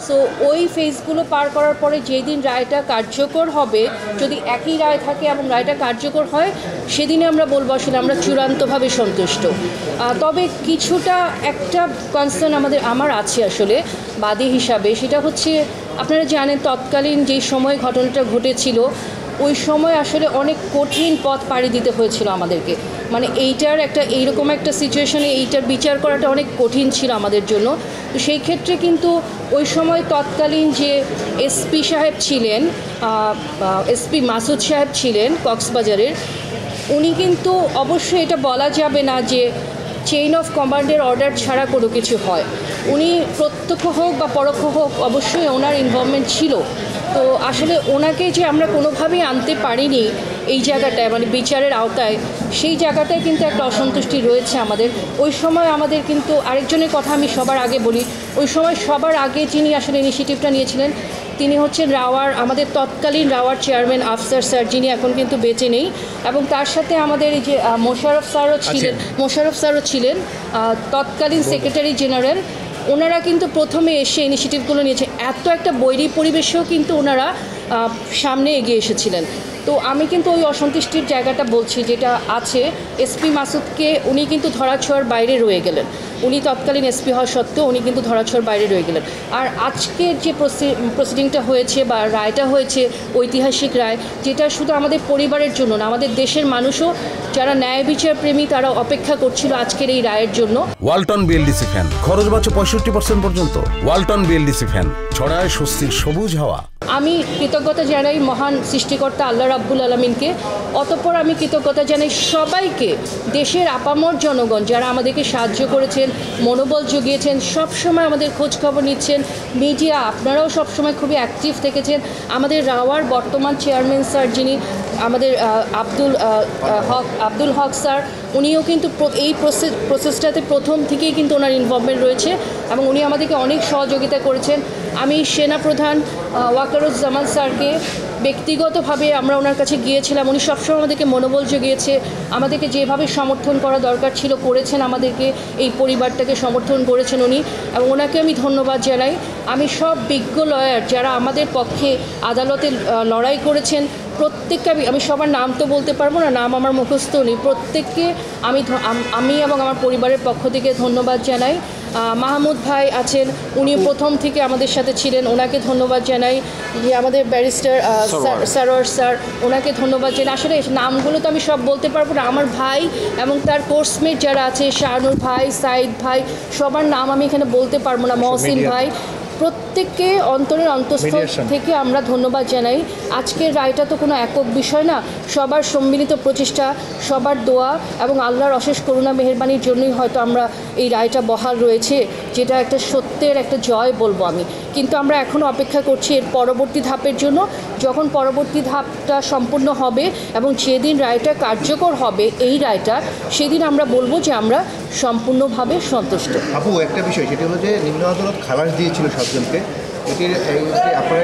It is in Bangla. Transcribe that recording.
সো ওই ফেজগুলো পার করার পরে যেদিন রায়টা কার্যকর হবে, যদি একই রায় থাকে এবং রায়টা কার্যকর হয়, সেদিনে আমরা বলবো আসলে আমরা চূড়ান্তভাবে সন্তুষ্ট। তবে কিছুটা একটা কনসার্ন আমার আছে আসলে বাদী হিসাবে, সেটা হচ্ছে আপনারা জানেন তৎকালীন যেই সময় ঘটনাটা ঘটেছিল ওই সময় আসলে অনেক কঠিন পথ পাড়ি দিতে হয়েছিল আমাদেরকে। মানে এইটার একটা এইরকম একটা সিচুয়েশনে এইটার বিচার করাটা অনেক কঠিন ছিল আমাদের জন্য। তো সেই ক্ষেত্রে কিন্তু ওই সময় তৎকালীন যে এসপি সাহেব ছিলেন, এসপি মাসুদ সাহেব ছিলেন কক্সবাজারের, উনি কিন্তু অবশ্যই এটা বলা যাবে না যে চেইন অফ কমান্ডের অর্ডার ছাড়া কোনো কিছু হয়। উনি প্রত্যক্ষ হোক বা পরোক্ষ হোক অবশ্যই ওনার ইনভলভমেন্ট ছিল। তো আসলে ওনাকে যে আমরা কোনোভাবেই আনতে পারিনি এই জায়গাটায়, মানে বিচারের আওতায়, সেই জায়গাটায় কিন্তু একটা অসন্তুষ্টি রয়েছে আমাদের। ওই সময় আমাদের কিন্তু আরেকজনের কথা আমি সবার আগে বলি, ওই সময় সবার আগে যিনি আসলে ইনিশিয়েটিভটা নিয়েছিলেন তিনি হচ্ছেন রাওয়ার, আমাদের তৎকালীন রাওয়ার চেয়ারম্যান আফসার স্যার, যিনি এখন কিন্তু বেঁচে নেই, এবং তার সাথে আমাদের এই যে মোশাররফ স্যারও ছিলেন তৎকালীন সেক্রেটারি জেনারেল। ওনারা কিন্তু প্রথমে এসে ইনিশিয়েটিভগুলো নিয়েছে, এত একটা বৈরী পরিবেশেও কিন্তু ওনারা সামনে এগিয়ে এসেছিলেন। তো আমি কিন্তু ওই অসন্তুষ্টির জায়গাটা বলছি যেটা আছে, এসপি মাসুদকে উনি কিন্তু ধরাছোঁয়ার বাইরে রয়ে গেলেন। উনি তৎকালীন এসপি হওয়া সত্ত্বেও উনি কিন্তু ধরাছোঁয়ার বাইরে রয়ে গেলেন। আর আজকের যে প্রসিডিংটা হয়েছে বা রায়টা হয়েছে, ঐতিহাসিক রায়, যেটা শুধু আমাদের পরিবারের জন্য না, আমাদের দেশের মানুষও যারা ন্যায় বিচার প্রেমী তারা অপেক্ষা করছিল আজকের এই রায়ের জন্য। ওয়ালটন বিএলডিসি ফ্যান, খরচ বাঁচে 65% পর্যন্ত। ওয়ালটন বিএলডিসি ফ্যান ছড়ায় স্বস্তির সবুজ হাওয়া। আমি কৃতজ্ঞতা জানাই মহান সৃষ্টিকর্তা আল্লাহ রাব্বুল আলামিনকে। অতঃপর আমি কৃতজ্ঞতা জানাই সবাইকে, দেশের আপামর জনগণ যারা আমাদেরকে সাহায্য করেছেন, মনোবল জুগিয়েছেন, সবসময় আমাদের খোঁজ খবর নিচ্ছেন। মিডিয়া আপনারাও সবসময় খুবই অ্যাক্টিভ থেকেছেন। আমাদের রাওয়ার বর্তমান চেয়ারম্যান স্যার যিনি আমাদের আব্দুল হক স্যার, উনিও কিন্তু এই প্রসেসটাতে প্রথম থেকেই কিন্তু ওনার ইনভলভমেন্ট রয়েছে এবং উনি আমাদেরকে অনেক সহযোগিতা করেছেন। আমি সেনাপ্রধান ওয়াকারুজ্জামান স্যারকে ব্যক্তিগতভাবে আমরা ওনার কাছে গিয়েছিলাম, উনি সবসময় আমাদেরকে মনোবল জুগিয়েছে, আমাদেরকে যেভাবে সমর্থন করা দরকার ছিল করেছেন, আমাদেরকে এই পরিবারটাকে সমর্থন করেছেন উনি, এবং ওনাকে আমি ধন্যবাদ জানাই। আমি সব বিজ্ঞ লয়ার যারা আমাদের পক্ষে আদালতে লড়াই করেছেন প্রত্যেককে আমি সবার নাম তো বলতে পারবো না, নাম আমার মুখস্থ নেই, প্রত্যেককে আমি এবং আমার পরিবারের পক্ষ থেকে ধন্যবাদ জানাই। মাহমুদ ভাই আছেন, উনি প্রথম থেকে আমাদের সাথে ছিলেন, ওনাকে ধন্যবাদ জানাই। যে আমাদের ব্যারিস্টার সারোয়ার স্যার, ওনাকে ধন্যবাদ জানাই। আসলে নামগুলো তো আমি সব বলতে পারবো না, আমার ভাই এবং তার কোর্সমেট যারা আছে, শাহানুর ভাই, সাইদ ভাই, সবার নাম আমি এখানে বলতে পারবো না, মহসিন ভাই, প্রত্যেককে অন্তরের অন্তঃস্থল থেকে আমরা ধন্যবাদ জানাই। আজকের রায়টা তো কোনো একক বিষয় না, সবার সম্মিলিত প্রচেষ্টা, সবার দোয়া এবং আল্লাহর অশেষ করুণা মেহেরবানির জন্যই হয়তো আমরা এই রায়টা বহাল রয়েছে, যেটা একটা সত্যের একটা জয় বলবো আমি। কিন্তু আমরা এখনও অপেক্ষা করছি এর পরবর্তী ধাপের জন্য। যখন পরবর্তী ধাপটা সম্পূর্ণ হবে এবং যেদিন রায়টা কার্যকর হবে এই রায়টা, সেদিন আমরা বলবো যে আমরা সম্পূর্ণভাবে সন্তুষ্ট। আপু, একটা বিষয় সেটা হলো যে নিম্ন আদালত খালাস দিয়েছিল 7 জনকে, এটির আপনারা